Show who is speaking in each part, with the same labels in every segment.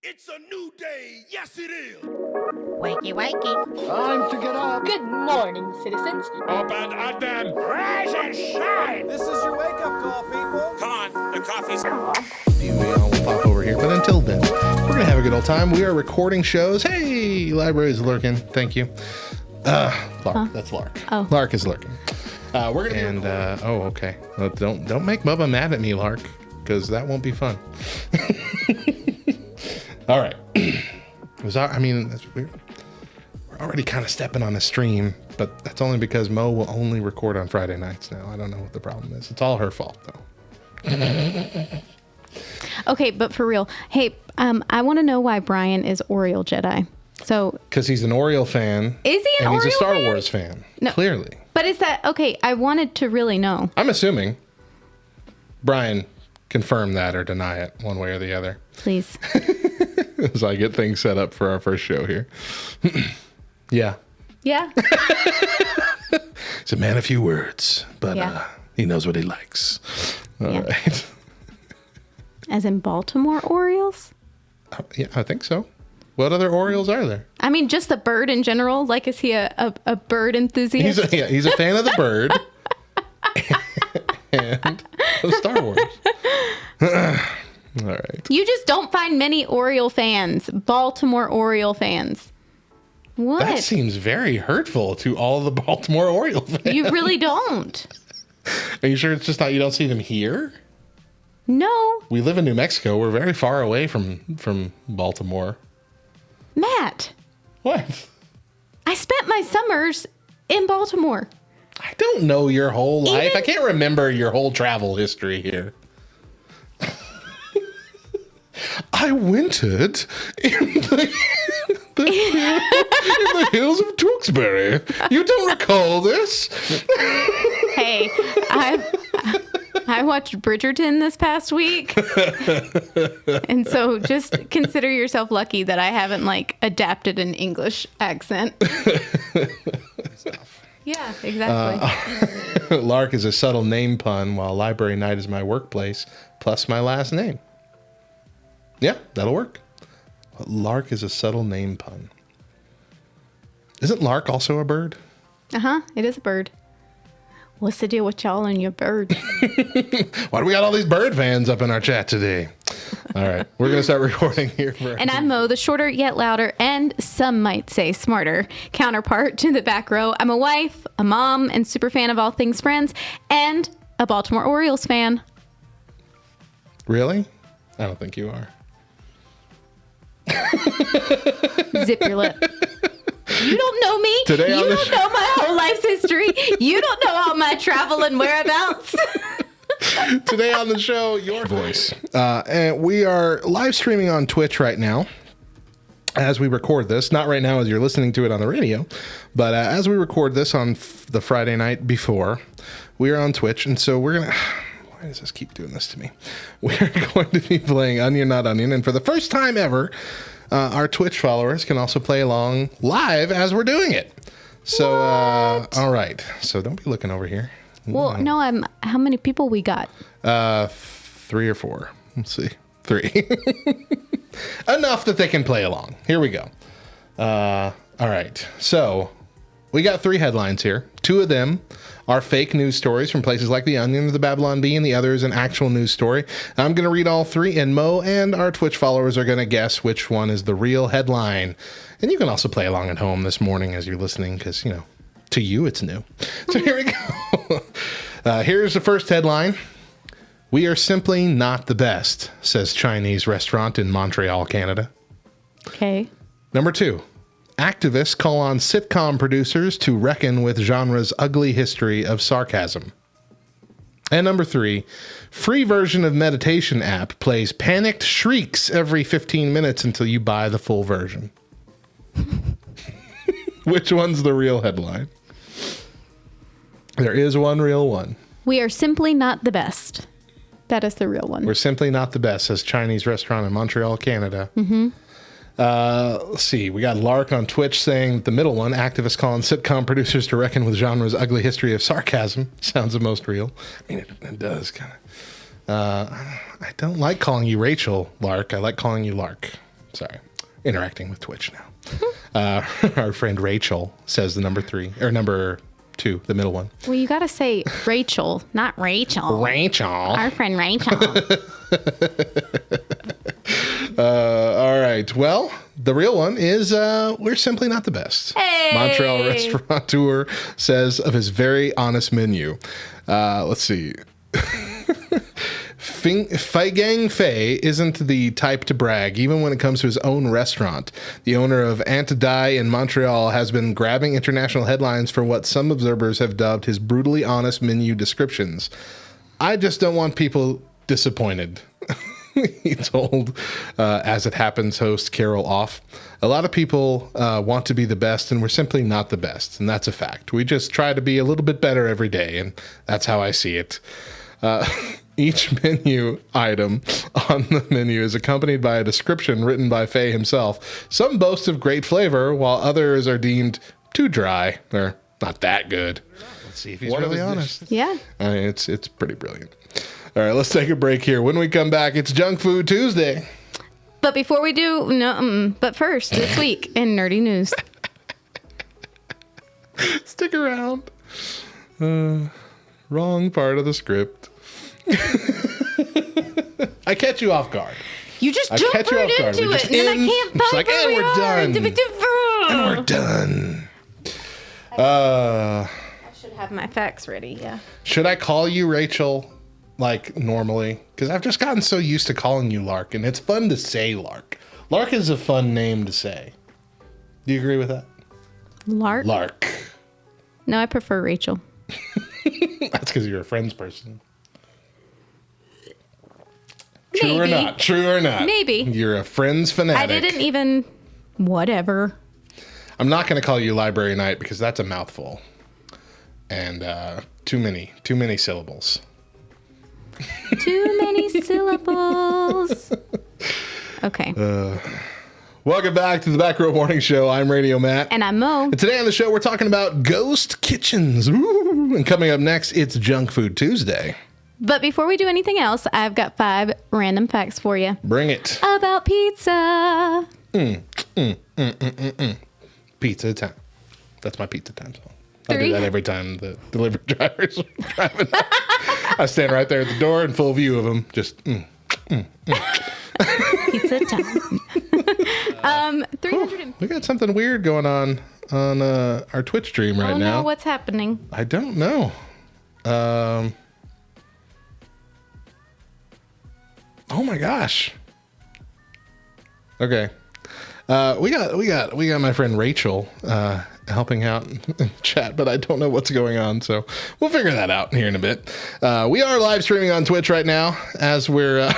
Speaker 1: It's a new day. Yes, it is.
Speaker 2: Wakey, wakey.
Speaker 3: Time to get up.
Speaker 4: Good morning, citizens.
Speaker 1: Open up them.
Speaker 5: Rise and shine.
Speaker 6: This is your wake-up call, people.
Speaker 1: Come on, the coffee's...
Speaker 3: We'll pop over here. But until then, we're going to have a good old time. We are recording shows. Hey, library's lurking. Thank you. Lark. Huh? That's Lark. Oh. Lark is lurking. We're going to okay. Well, don't make Bubba mad at me, Lark, because that won't be fun. All right. That's weird. We're already kind of stepping on a stream, but that's only because Mo will only record on Friday nights now. I don't know what the problem is. It's all her fault, though.
Speaker 2: Okay, but for real, hey, I want to know why Brian is Oreo Jedi. So,
Speaker 3: because he's an Oreo fan.
Speaker 2: Is he an Oreo fan?
Speaker 3: And he's a Star Wars fan. No, clearly.
Speaker 2: But is that okay? I wanted to really know.
Speaker 3: I'm assuming. Brian, confirm that or deny it, one way or the other.
Speaker 2: Please.
Speaker 3: As I get things set up for our first show here. Yeah.
Speaker 2: Yeah.
Speaker 3: He's a man of few words, but he knows what he likes. All right.
Speaker 2: As in Baltimore Orioles?
Speaker 3: Yeah, I think so. What other Orioles are there?
Speaker 2: I mean, just the bird in general. Like, is he a bird enthusiast?
Speaker 3: He's a fan of the bird and of Star Wars. All right.
Speaker 2: You just don't find many Oriole fans, Baltimore Oriole fans. What?
Speaker 3: That seems very hurtful to all the Baltimore Oriole fans.
Speaker 2: You really don't.
Speaker 3: Are you sure it's just not you don't see them here?
Speaker 2: No.
Speaker 3: We live in New Mexico. We're very far away from Baltimore.
Speaker 2: Matt.
Speaker 3: What?
Speaker 2: I spent my summers in Baltimore.
Speaker 3: I don't know your whole life. I can't remember your whole travel history here. I wintered in the hills of Tewksbury. You don't recall this?
Speaker 2: Hey, I watched Bridgerton this past week. And so just consider yourself lucky that I haven't adapted an English accent. Yeah, exactly.
Speaker 3: Lark is a subtle name pun, while library night is my workplace, plus my last name. Yeah, that'll work. Lark is a subtle name pun. Isn't Lark also a bird?
Speaker 2: Uh-huh, it is a bird. What's the deal with y'all and your bird?
Speaker 3: Why do we got all these bird fans up in our chat today? All right, we're going to start recording here.
Speaker 2: And I'm Mo, the shorter yet louder, and some might say smarter counterpart to the back row. I'm a wife, a mom, and super fan of all things Friends, and a Baltimore Orioles fan.
Speaker 3: Really? I don't think you are.
Speaker 2: Zip your lip. You don't know me. You don't know my whole life's history. You don't know all my travel and whereabouts.
Speaker 3: Today on the show, your voice. And we are live streaming on Twitch right now as we record this. Not right now as you're listening to it on the radio, but as we record this on the Friday night before, we are on Twitch. And so we're going to... Why does this keep doing this to me? We're going to be playing Onion Not Onion. And for the first time ever, our Twitch followers can also play along live as we're doing it. So, all right. So don't be looking over here.
Speaker 2: Well, no, how many people we got?
Speaker 3: 3 or 4. Let's see. 3. Enough that they can play along. Here we go. All right. So we got 3 headlines here. 2 of them are fake news stories from places like The Onion or the Babylon Bee, and the other is an actual news story. I'm going to read all 3, and Mo and our Twitch followers are going to guess which one is the real headline. And you can also play along at home this morning as you're listening, because, to you it's new. So here we go. Here's the first headline. We are simply not the best, says Chinese restaurant in Montreal, Canada.
Speaker 2: Okay.
Speaker 3: Number 2. Activists call on sitcom producers to reckon with genre's ugly history of sarcasm. And number 3, free version of meditation app plays panicked shrieks every 15 minutes until you buy the full version. Which one's the real headline? There is one real one.
Speaker 2: We are simply not the best. That is the real one.
Speaker 3: We're simply not the best, says Chinese restaurant in Montreal, Canada. Mm-hmm. Let's see. We got Lark on Twitch saying the middle one, activists calling sitcom producers to reckon with genre's ugly history of sarcasm. Sounds the most real. I mean, it does kind of. I don't like calling you Rachel, Lark. I like calling you Lark. Sorry. Interacting with Twitch now. Our friend Rachel says the number 2, the middle one.
Speaker 2: Well, you got to say Rachel, not Rachel.
Speaker 3: Rachel.
Speaker 2: Our friend Rachel.
Speaker 3: All right. Well, the real one is we're simply not the best.
Speaker 2: Hey!
Speaker 3: Montreal restaurateur says of his very honest menu. Let's see. Fai Gang Fei isn't the type to brag, even when it comes to his own restaurant. The owner of Ant Dai in Montreal has been grabbing international headlines for what some observers have dubbed his brutally honest menu descriptions. I just don't want people disappointed, he told As It Happens host Carol Off. A lot of people want to be the best, and we're simply not the best, and that's a fact. We just try to be a little bit better every day, and that's how I see it. Each menu item on the menu is accompanied by a description written by Faye himself. Some boast of great flavor, while others are deemed too dry or not that good.
Speaker 4: Let's see if he's
Speaker 3: One
Speaker 4: really
Speaker 3: of his
Speaker 4: honest.
Speaker 2: Yeah.
Speaker 3: I mean, it's pretty brilliant. All right, let's take a break here. When we come back, it's Junk Food Tuesday.
Speaker 2: But before we do, but first, this week in Nerdy News.
Speaker 3: Stick around. Wrong part of the script. I catch you off guard.
Speaker 2: You just
Speaker 3: I
Speaker 2: jump
Speaker 3: catch you
Speaker 2: right
Speaker 3: off guard.
Speaker 2: into
Speaker 3: We
Speaker 2: it,
Speaker 3: just
Speaker 2: and then I
Speaker 3: end.
Speaker 2: can't
Speaker 3: It's
Speaker 2: find
Speaker 3: like,
Speaker 2: where
Speaker 3: and
Speaker 2: we
Speaker 3: we're
Speaker 2: are.
Speaker 3: done. And we're done.
Speaker 2: I should have my facts ready, yeah.
Speaker 3: Should I call you Rachel like normally? Because I've just gotten so used to calling you Lark, and it's fun to say Lark. Lark is a fun name to say. Do you agree with that?
Speaker 2: Lark?
Speaker 3: Lark.
Speaker 2: No, I prefer Rachel.
Speaker 3: That's because you're a Friends person. True or
Speaker 2: Maybe.
Speaker 3: not? True or not?
Speaker 2: Maybe.
Speaker 3: You're a Friends fanatic.
Speaker 2: I didn't even... Whatever.
Speaker 3: I'm not going to call you Library Night because that's a mouthful. And too many syllables.
Speaker 2: Too many syllables. Okay.
Speaker 3: Welcome back to the Back Row Morning Show. I'm Radio Matt.
Speaker 2: And I'm Mo.
Speaker 3: And today on the show, we're talking about ghost kitchens. Ooh. And coming up next, it's Junk Food Tuesday.
Speaker 2: But before we do anything else, I've got 5 random facts for you.
Speaker 3: Bring it.
Speaker 2: About pizza.
Speaker 3: Pizza time. That's my pizza time song. I do
Speaker 2: 3.
Speaker 3: that every time the delivery drivers are driving up. I stand right there at the door in full view of them. Just,
Speaker 2: Pizza time. 300
Speaker 3: we got something weird going on our Twitch stream right
Speaker 2: Oh
Speaker 3: now.
Speaker 2: no, what's happening?
Speaker 3: I don't know. Oh my gosh. Okay. We got my friend Rachel helping out in chat, but I don't know what's going on, so we'll figure that out here in a bit. We are live streaming on Twitch right now as we're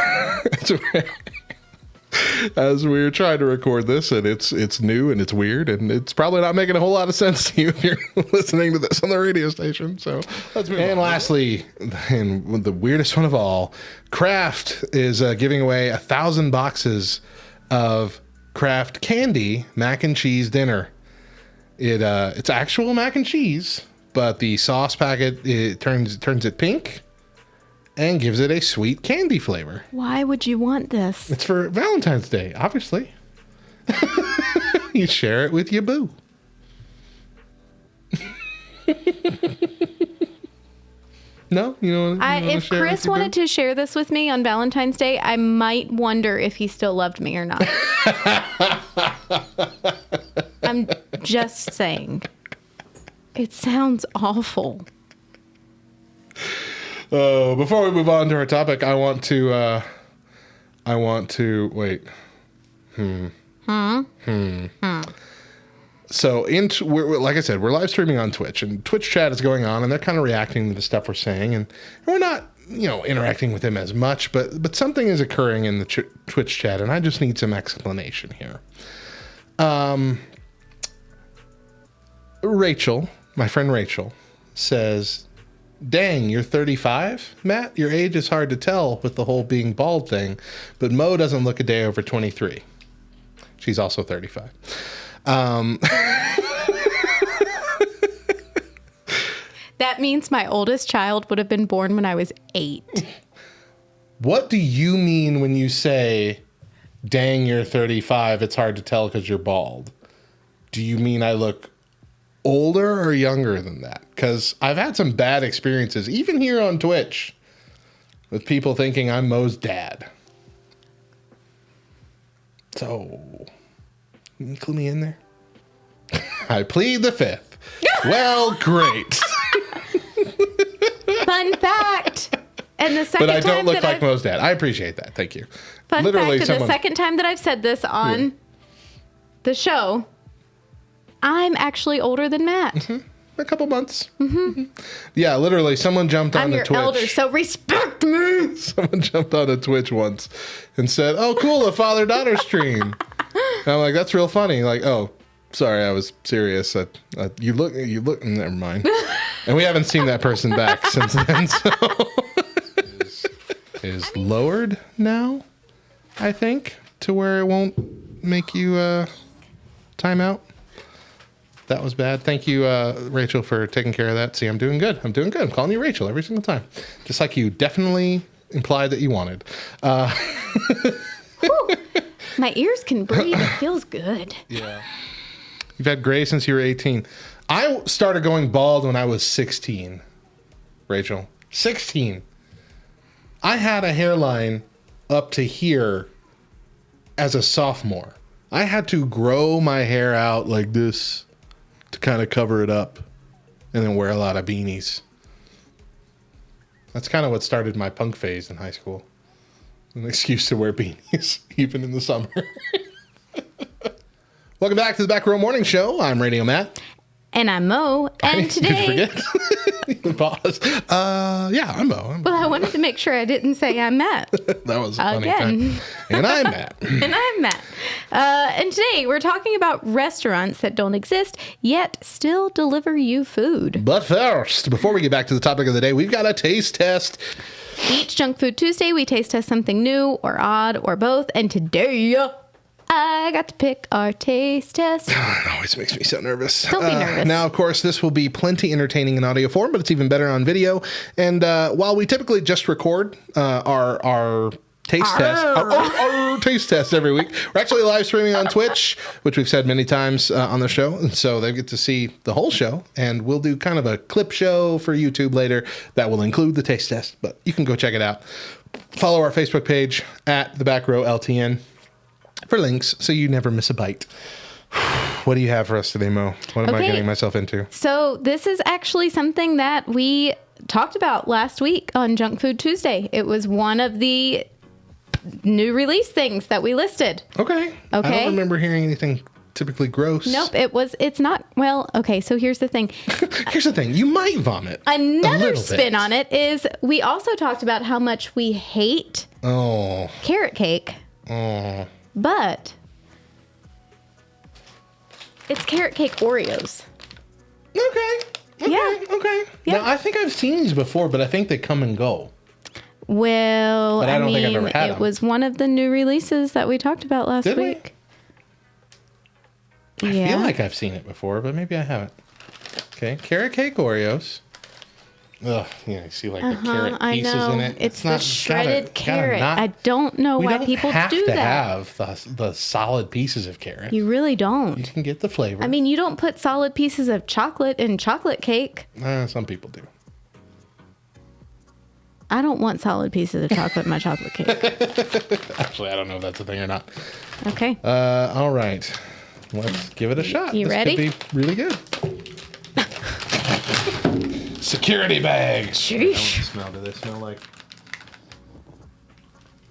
Speaker 3: as we're trying to record this, and it's new and it's weird, and it's probably not making a whole lot of sense to you if you're listening to this on the radio station. So let's move on. And lastly, and the weirdest one of all, Kraft is giving away 1,000 boxes of Kraft candy mac and cheese dinner. It's actual mac and cheese, but the sauce packet turns it pink and gives it a sweet candy flavor.
Speaker 2: Why would you want this?
Speaker 3: It's for Valentine's Day, obviously. You share it with your boo. No, you know.
Speaker 2: If Chris wanted to share this with me on Valentine's Day, I might wonder if he still loved me or not. I'm just saying. It sounds awful.
Speaker 3: Before we move on to our topic, I want to wait. So, like I said, we're live streaming on Twitch, and Twitch chat is going on, and they're kind of reacting to the stuff we're saying, and we're not, interacting with them as much, but something is occurring in the Twitch chat, and I just need some explanation here. Rachel, my friend Rachel, says, "Dang, you're 35, Matt? Your age is hard to tell with the whole being bald thing, but Mo doesn't look a day over 23. She's also 35.
Speaker 2: That means my oldest child would have been born when I was 8.
Speaker 3: What do you mean when you say dang, you're 35. It's hard to tell because you're bald. Do you mean I look older or younger than that? Because I've had some bad experiences, even here on Twitch, with people thinking I'm Mo's dad. So, can you clue me in there? I plead the fifth. Well, great.
Speaker 2: Fun fact. And the second
Speaker 3: But I don't
Speaker 2: time
Speaker 3: look
Speaker 2: that
Speaker 3: like
Speaker 2: I've,
Speaker 3: Mo's dad. I appreciate that. Thank you.
Speaker 2: fun
Speaker 3: Literally,
Speaker 2: fact, and the second time that I've said this on the show, I'm actually older than Matt.
Speaker 3: A couple months. Mm-hmm. Yeah, literally, someone jumped
Speaker 2: I'm
Speaker 3: on
Speaker 2: your
Speaker 3: Twitch.
Speaker 2: elder, so respect me.
Speaker 3: Someone jumped on a Twitch once and said, "Oh, cool, a father-daughter stream." And I'm like, "That's real funny." Like, "Oh, sorry, I was serious. You look. Never mind." And we haven't seen that person back since then. So is lowered now, I think, to where it won't make you time out. That was bad. Thank you, Rachel, for taking care of that. See, I'm doing good. I'm calling you Rachel every single time. Just like you definitely implied that you wanted.
Speaker 2: My ears can breathe. It feels good.
Speaker 3: Yeah. You've had gray since you were 18. I started going bald when I was 16, Rachel. 16. I had a hairline up to here as a sophomore. I had to grow my hair out like this to kind of cover it up and then wear a lot of beanies. That's kind of what started my punk phase in high school. An excuse to wear beanies, even in the summer. Welcome back to the Back Row Morning Show. I'm Radio Matt.
Speaker 2: And I'm Mo. And
Speaker 3: Did you
Speaker 2: today,
Speaker 3: forget? Pause. Yeah, I'm Mo.
Speaker 2: well, I wanted to make sure I didn't say I'm Matt.
Speaker 3: That was a funny
Speaker 2: Again.
Speaker 3: time. And I'm Matt.
Speaker 2: And I'm Matt. And today we're talking about restaurants that don't exist yet still deliver you food.
Speaker 3: But first, before we get back to the topic of the day, we've got a taste test.
Speaker 2: Each Junk Food Tuesday, we taste test something new or odd or both. And today, I got to pick our taste test.
Speaker 3: It always makes me so nervous.
Speaker 2: Don't be nervous.
Speaker 3: Now, of course, this will be plenty entertaining in audio form, but it's even better on video. And while we typically just record our taste test, our taste test every week, we're actually live streaming on Twitch, which we've said many times on the show. And so they get to see the whole show. And we'll do kind of a clip show for YouTube later that will include the taste test. But you can go check it out. Follow our Facebook page at the Back Row LTN for links so you never miss a bite. What do you have for us today, Mo? What am I getting myself into?
Speaker 2: So this is actually something that we talked about last week on Junk Food Tuesday. It was one of the new release things that we listed.
Speaker 3: Okay. I don't remember hearing anything typically gross.
Speaker 2: Nope, it's not. Well, okay, so here's the thing.
Speaker 3: Here's the thing. You might vomit.
Speaker 2: Another spin on it is we also talked about how much we hate carrot cake.
Speaker 3: Oh.
Speaker 2: But it's carrot cake Oreos.
Speaker 3: Okay.
Speaker 2: Yeah.
Speaker 3: Okay.
Speaker 2: Yeah.
Speaker 3: Now, I think I've seen these before, but I think they come and go.
Speaker 2: Well,
Speaker 3: But I don't
Speaker 2: mean,
Speaker 3: think I've ever had
Speaker 2: it
Speaker 3: them.
Speaker 2: was one of the new releases that we talked about last
Speaker 3: Did we?
Speaker 2: week.
Speaker 3: I feel like I've seen it before, but maybe I haven't. Okay. Carrot cake Oreos. Ugh, yeah, you see like the carrot
Speaker 2: I
Speaker 3: pieces
Speaker 2: know.
Speaker 3: in it.
Speaker 2: It's the shredded
Speaker 3: gotta
Speaker 2: carrot.
Speaker 3: not-
Speaker 2: I don't know
Speaker 3: we
Speaker 2: why
Speaker 3: don't
Speaker 2: people
Speaker 3: have
Speaker 2: do
Speaker 3: to
Speaker 2: that.
Speaker 3: have the solid pieces of carrot.
Speaker 2: You really
Speaker 3: You
Speaker 2: don't.
Speaker 3: can get the flavor.
Speaker 2: I mean, you don't put solid pieces of chocolate in chocolate cake.
Speaker 3: Some people do.
Speaker 2: I don't want solid pieces of chocolate in my chocolate cake.
Speaker 3: Actually, I don't know if that's a thing or not.
Speaker 2: Okay.
Speaker 3: All right. Let's give it a shot.
Speaker 2: You
Speaker 3: This
Speaker 2: ready?
Speaker 3: Could be really good. Security bags.
Speaker 2: Sheesh.
Speaker 3: Smell. Do they smell like?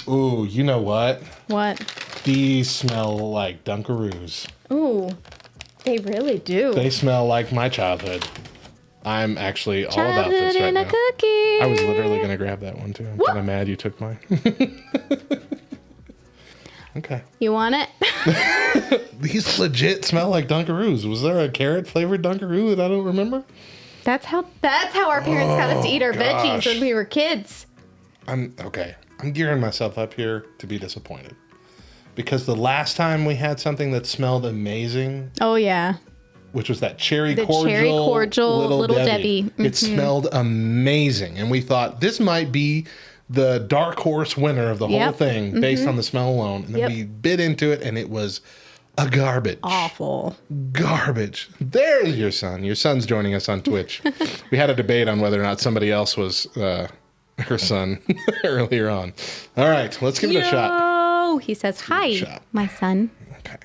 Speaker 3: Ooh, you know what?
Speaker 2: What?
Speaker 3: These smell like Dunkaroos.
Speaker 2: Ooh, they really do.
Speaker 3: They smell like my childhood. I'm actually all about
Speaker 2: Childhood
Speaker 3: this right
Speaker 2: in a
Speaker 3: now.
Speaker 2: cookie.
Speaker 3: I was literally going to grab that one too. I'm kind of mad you took mine. Okay.
Speaker 2: You want it?
Speaker 3: These legit smell like Dunkaroos. Was there a carrot flavored Dunkaroo that I don't remember?
Speaker 2: That's how our parents got us to eat our veggies
Speaker 3: gosh.
Speaker 2: when we were kids.
Speaker 3: I'm gearing myself up here to be disappointed. Because the last time we had something that smelled amazing,
Speaker 2: Oh yeah.
Speaker 3: which was that cherry
Speaker 2: The
Speaker 3: cordial,
Speaker 2: cherry cordial Little Debbie.
Speaker 3: It smelled amazing. And we thought this might be the dark horse winner of the whole
Speaker 2: Yep.
Speaker 3: thing based on the smell alone. And then
Speaker 2: Yep.
Speaker 3: we bit into it and it was a garbage.
Speaker 2: Awful.
Speaker 3: Garbage. There's your son. Your son's joining us on Twitch. We had a debate on whether or not somebody else was her son earlier on. All right, let's give it a shot.
Speaker 2: Oh, he says, hi,
Speaker 3: shot.
Speaker 2: my son.
Speaker 3: Okay.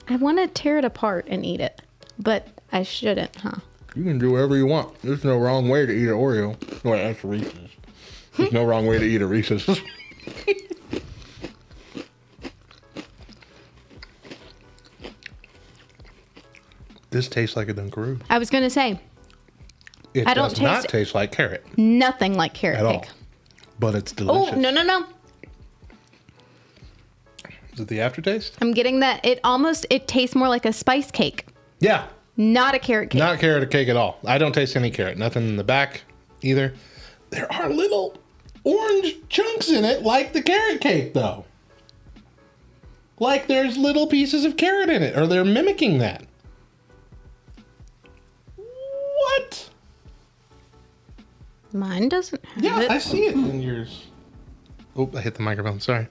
Speaker 2: I want to tear it apart and eat it, but I shouldn't, huh?
Speaker 3: You can do whatever you want. There's no wrong way to eat an Oreo. Well, that's Reese's. There's no wrong way to eat a Reese's. This tastes like a Dunkaroo.
Speaker 2: I was going to say,
Speaker 3: It
Speaker 2: I don't
Speaker 3: does not
Speaker 2: taste-
Speaker 3: taste like carrot
Speaker 2: nothing like carrot
Speaker 3: at all.
Speaker 2: cake.
Speaker 3: But it's
Speaker 2: Oh,
Speaker 3: delicious.
Speaker 2: no.
Speaker 3: Is it the aftertaste?
Speaker 2: I'm getting that. It tastes more like a spice cake,
Speaker 3: Yeah.
Speaker 2: not a carrot cake.
Speaker 3: Not carrot cake at all. I don't taste any carrot. Nothing in the back either. There are little orange chunks in it like the carrot cake, though. Like there's little pieces of carrot in it, or they're mimicking that. What?
Speaker 2: Mine doesn't have
Speaker 3: Yeah,
Speaker 2: it.
Speaker 3: I see it in yours. Oh, I hit the microphone. Sorry.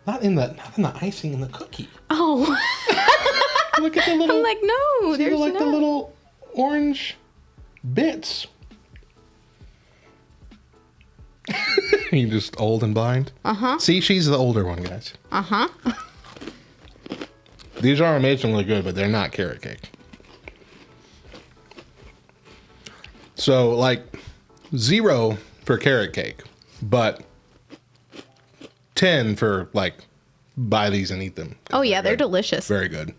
Speaker 3: Not in the icing in the cookie.
Speaker 2: Oh,
Speaker 3: Look at the little.
Speaker 2: I'm like, no,
Speaker 3: see,
Speaker 2: there's
Speaker 3: like
Speaker 2: no.
Speaker 3: the little orange bits. You just old and blind. See, she's the older one, guys. These are amazingly good, but they're not carrot cake. So, like, 0 for carrot cake, but 10 for, like, buy these and eat them.
Speaker 2: Oh, yeah, they're
Speaker 3: good.
Speaker 2: delicious.
Speaker 3: Very good.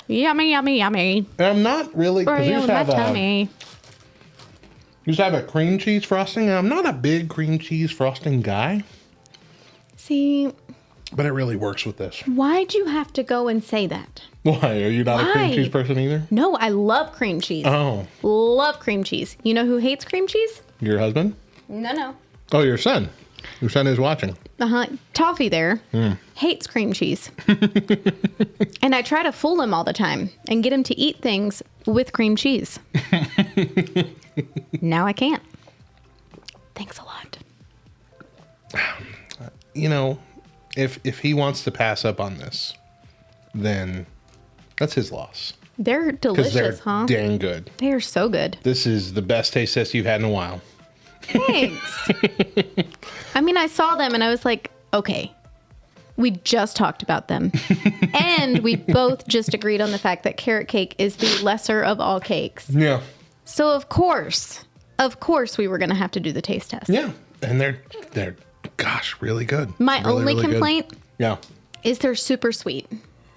Speaker 2: Yummy, yummy, yummy.
Speaker 3: And I'm not really, because
Speaker 2: Oreo in my tummy.
Speaker 3: these have a cream cheese frosting, and I'm not a big cream cheese frosting guy,
Speaker 2: See,
Speaker 3: but it really works with this.
Speaker 2: why'd you have to go and say that?
Speaker 3: Why? Are you not a cream
Speaker 2: Why?
Speaker 3: cheese person either?
Speaker 2: No, I love cream cheese.
Speaker 3: Oh,
Speaker 2: Love cream cheese. You know who hates cream cheese?
Speaker 3: your husband?
Speaker 2: No.
Speaker 3: Oh, your son. Your son is watching.
Speaker 2: Toffee there hates cream cheese. And I try to fool him all the time and get him to eat things with cream cheese. Now I can't. Thanks a lot.
Speaker 3: You know, if he wants to pass up on this, then that's his loss.
Speaker 2: They're
Speaker 3: Because they're
Speaker 2: delicious, huh?
Speaker 3: dang good.
Speaker 2: They are so good.
Speaker 3: This is the best taste test you've had in a while.
Speaker 2: Thanks. I mean, I saw them and I was like, okay, we just talked about them. And we both just agreed on the fact that carrot cake is the lesser of all cakes.
Speaker 3: Yeah.
Speaker 2: So of course we were going to have to do the taste test.
Speaker 3: Yeah. And they're gosh, really good.
Speaker 2: My
Speaker 3: Really,
Speaker 2: only
Speaker 3: really good.
Speaker 2: complaint
Speaker 3: Yeah.
Speaker 2: is they're super sweet.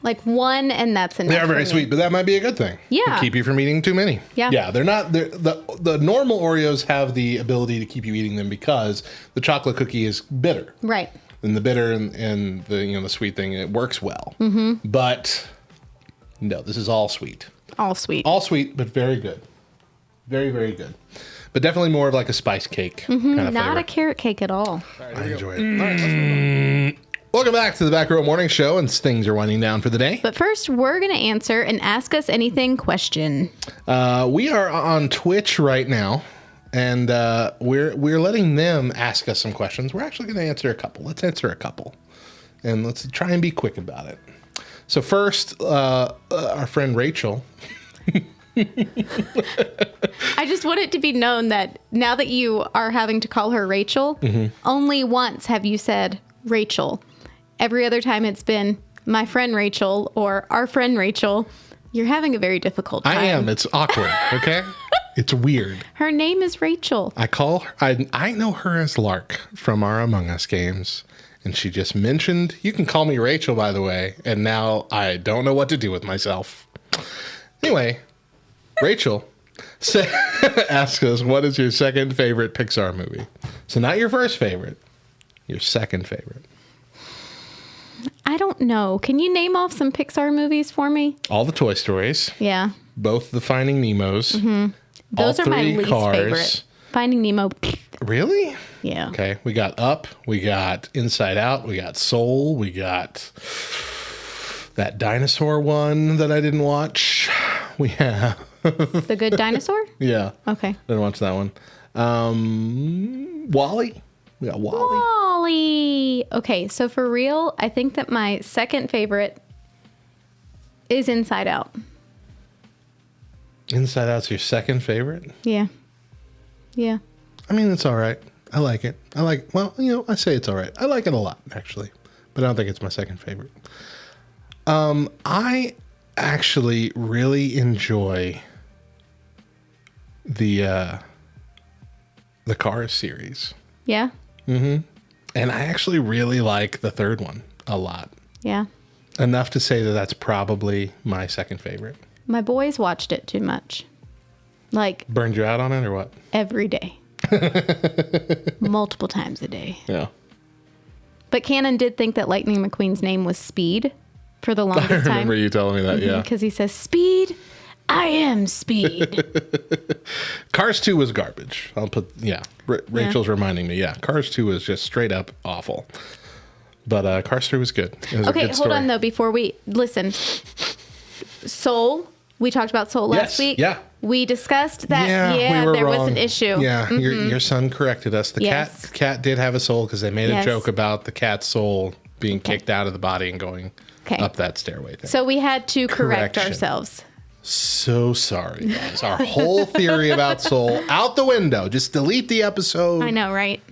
Speaker 2: Like one and that's enough.
Speaker 3: They are very
Speaker 2: for me.
Speaker 3: sweet, but that might be a good thing.
Speaker 2: Yeah.
Speaker 3: To keep you from eating too many.
Speaker 2: Yeah.
Speaker 3: Yeah, the normal Oreos have the ability to keep you eating them because the chocolate cookie is bitter.
Speaker 2: Right.
Speaker 3: And the bitter and the the sweet thing, it works well. Mm-hmm. But no, this is all sweet.
Speaker 2: All sweet.
Speaker 3: All sweet, but very good. Very, very good. But definitely more of like a spice cake kind of
Speaker 2: Not
Speaker 3: flavor.
Speaker 2: a carrot cake at all.
Speaker 3: I enjoy it. All right, let's move on. Welcome back to the Back Row Morning Show, and things are winding down for the day.
Speaker 2: But first, we're going to answer an Ask Us Anything question.
Speaker 3: We are on Twitch right now, and we're letting them ask us some questions. We're actually going to answer a couple. Let's answer a couple, and let's try and be quick about it. So first, our friend Rachel.
Speaker 2: I just want it to be known that now that you are having to call her Rachel, only once have you said Rachel. Every other time it's been my friend Rachel or our friend Rachel. You're having a very difficult time.
Speaker 3: I am. It's awkward. Okay, it's weird.
Speaker 2: Her name is Rachel.
Speaker 3: I call her. I know her as Lark from our Among Us games, and she just mentioned you can call me Rachel, by the way. And now I don't know what to do with myself. Anyway, Rachel asks us, "What is your second favorite Pixar movie?" So not your first favorite, your second favorite.
Speaker 2: I don't know. Can you name off some Pixar movies for me?
Speaker 3: All the Toy Stories,
Speaker 2: Yeah.
Speaker 3: both the Finding Nemos.
Speaker 2: Those
Speaker 3: all
Speaker 2: are my
Speaker 3: three
Speaker 2: least
Speaker 3: Cars.
Speaker 2: favorite. Finding Nemo.
Speaker 3: Really?
Speaker 2: Yeah.
Speaker 3: Okay, we got Up, we got Inside Out, we got Soul, we got that dinosaur one that I didn't watch. We have,
Speaker 2: The Good Dinosaur?
Speaker 3: yeah,
Speaker 2: Okay.
Speaker 3: didn't watch that one. Wally, We got Wally.
Speaker 2: Wally. Okay, so for real, I think that my second favorite is Inside Out.
Speaker 3: Inside Out's your second favorite?
Speaker 2: Yeah. Yeah.
Speaker 3: I mean, it's all right. I like it. I say it's all right. I like it a lot, actually. But I don't think it's my second favorite. I actually really enjoy the Cars series.
Speaker 2: Yeah.
Speaker 3: And I actually really like the third one a lot.
Speaker 2: Yeah.
Speaker 3: Enough to say that that's probably my second favorite.
Speaker 2: My boys watched it too much. Like
Speaker 3: Burned you out on it or what?
Speaker 2: every day. Multiple times a day.
Speaker 3: Yeah.
Speaker 2: But Cannon did think that Lightning McQueen's name was Speed for the
Speaker 3: I
Speaker 2: longest time.
Speaker 3: remember you telling me that, yeah.
Speaker 2: Because he says, Speed, I am Speed.
Speaker 3: Cars 2 was garbage. I'll put, Rachel's reminding me, Cars 2 was just straight up awful. But Cars 3 was good. It was a
Speaker 2: Okay,
Speaker 3: good
Speaker 2: hold
Speaker 3: story.
Speaker 2: on though, before we listen. Soul, we talked about Soul last week.
Speaker 3: Yeah.
Speaker 2: We discussed that,
Speaker 3: we were
Speaker 2: there
Speaker 3: wrong.
Speaker 2: was an issue.
Speaker 3: Yeah, your son corrected us. The
Speaker 2: Yes.
Speaker 3: cat did have a soul because they made a
Speaker 2: Yes.
Speaker 3: joke about the cat's soul being kicked out of the body and going up that stairway thing.
Speaker 2: So we had to correct
Speaker 3: Correction.
Speaker 2: ourselves.
Speaker 3: So sorry, guys. Our whole theory about soul out the window. Just delete the episode.
Speaker 2: I know, right?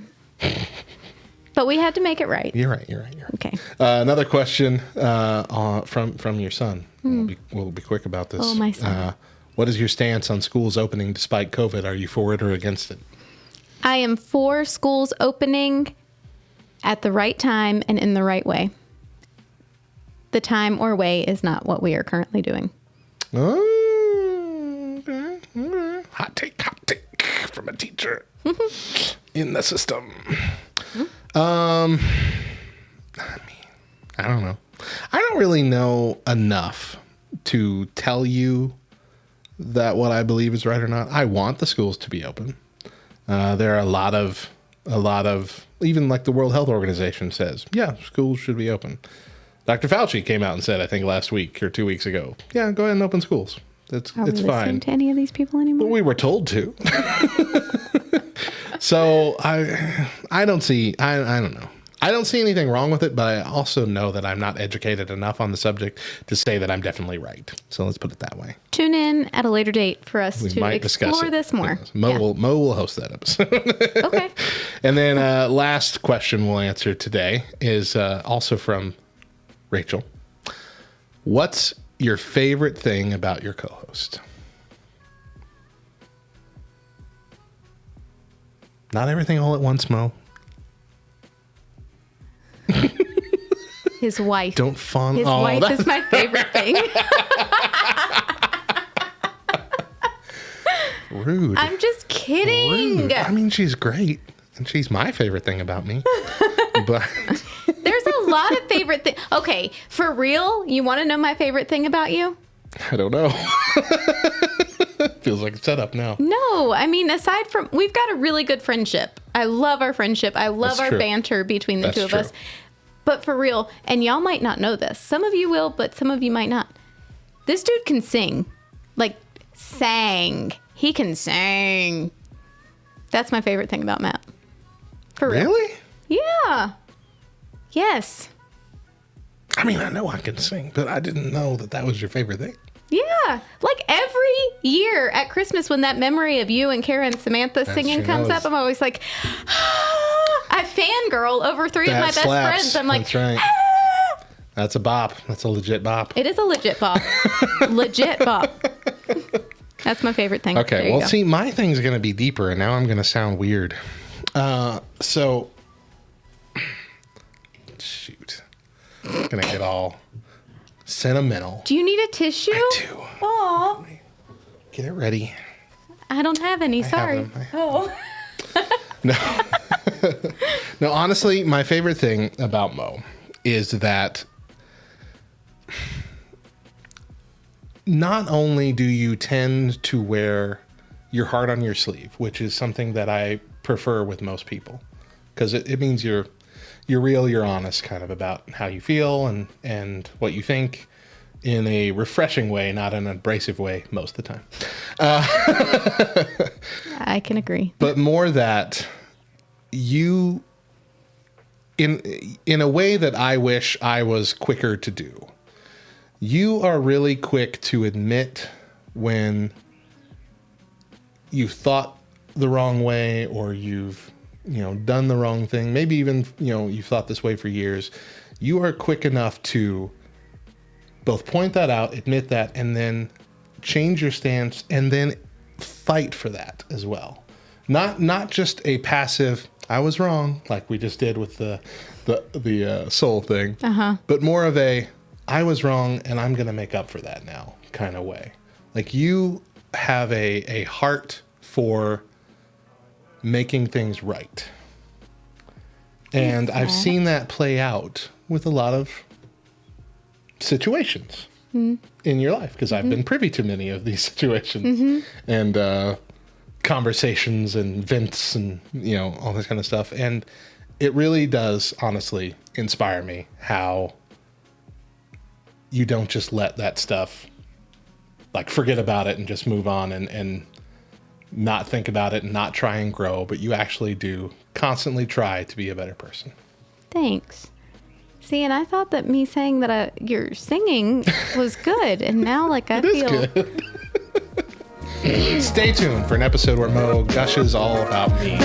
Speaker 2: But we had to make it right.
Speaker 3: You're right.
Speaker 2: Okay.
Speaker 3: Another question from your son. We'll be quick about this.
Speaker 2: Oh, my son.
Speaker 3: What is your stance on schools opening despite COVID? Are you for it or against it?
Speaker 2: I am for schools opening at the right time and in the right way. The time or way is not what we are currently doing.
Speaker 3: Oh, okay. Hot take from a teacher in the system. I mean, I don't know. I don't really know enough to tell you that what I believe is right or not. I want the schools to be open. There are a lot of, even like the World Health Organization says, schools should be open. Dr. Fauci came out and said, I think last week or 2 weeks ago, go ahead and open schools. It's
Speaker 2: Are we listening
Speaker 3: fine.
Speaker 2: to any of these people anymore?
Speaker 3: Well, we were told to. So I don't see, I don't know. I don't see anything wrong with it, but I also know that I'm not educated enough on the subject to say that I'm definitely right. So let's put it that way.
Speaker 2: Tune in at a later date for us
Speaker 3: We
Speaker 2: to
Speaker 3: might discuss
Speaker 2: explore
Speaker 3: it.
Speaker 2: this more.
Speaker 3: Yes. Mo will host that episode.
Speaker 2: Okay.
Speaker 3: And then last question we'll answer today is also from Rachel. What's your favorite thing about your co-host? Not everything all at once, Mo.
Speaker 2: His wife.
Speaker 3: Don't fawn.
Speaker 2: His wife is my favorite thing.
Speaker 3: Rude.
Speaker 2: I'm just kidding.
Speaker 3: Rude. I mean, she's great, and she's my favorite thing about me. But
Speaker 2: There's a lot of favorite things. Okay, for real, you want to know my favorite thing about you?
Speaker 3: I don't know. Feels like a setup now.
Speaker 2: No, I mean, aside from, we've got a really good friendship. I love our friendship. I love
Speaker 3: That's
Speaker 2: our
Speaker 3: true.
Speaker 2: banter between the
Speaker 3: That's
Speaker 2: two of
Speaker 3: true.
Speaker 2: us. But for real, and y'all might not know this. Some of you will, but some of you might not. This dude can sing. Like, sang. He can sing. That's my favorite thing about Matt. For real.
Speaker 3: Really?
Speaker 2: Yeah. Yes.
Speaker 3: I mean, I know I can sing, but I didn't know that that was your favorite thing.
Speaker 2: Yeah. Like every year at Christmas when that memory of you and Kara and Samantha singing
Speaker 3: true.
Speaker 2: comes
Speaker 3: That
Speaker 2: up,
Speaker 3: was-
Speaker 2: I'm always like, I fangirl over three of
Speaker 3: That
Speaker 2: my best
Speaker 3: slaps.
Speaker 2: friends. I'm like,
Speaker 3: That's right. That's a bop. That's a legit bop.
Speaker 2: it is a legit bop. Legit bop. That's my favorite thing. There
Speaker 3: Okay,
Speaker 2: you
Speaker 3: well,
Speaker 2: go.
Speaker 3: see, my thing's going to be deeper, and now I'm going to sound weird. So, shoot. I'm going to get all sentimental.
Speaker 2: Do you need a tissue?
Speaker 3: I do.
Speaker 2: Aw.
Speaker 3: Get it ready.
Speaker 2: I don't have any.
Speaker 3: have
Speaker 2: Sorry.
Speaker 3: them.
Speaker 2: Oh.
Speaker 3: No, honestly, my favorite thing about Mo is that not only do you tend to wear your heart on your sleeve, which is something that I prefer with most people, because it means you're real, you're honest kind of about how you feel and what you think in a refreshing way, not an abrasive way most of the time.
Speaker 2: I can agree.
Speaker 3: But more that you in a way that I wish I was quicker to do. You are really quick to admit when you've thought the wrong way or you've, done the wrong thing. Maybe even, you've thought this way for years. You are quick enough to both point that out, admit that, and then change your stance and then fight for that as well. Not just a passive, I was wrong, like we just did with the soul thing, but more of a, I was wrong and I'm going to make up for that now kind of way. Like you have a heart for making things right. And I've seen that play out with a lot of situations in your life because I've been privy to many of these situations and conversations and vents and, all this kind of stuff. And it really does honestly inspire me how you don't just let that stuff, like forget about it and just move on and not think about it and not try and grow, but you actually do constantly try to be a better person.
Speaker 2: Thanks. See, and I thought that me saying that your singing was good, and now I feel
Speaker 3: Good. Stay tuned for an episode where Mo gushes all about me.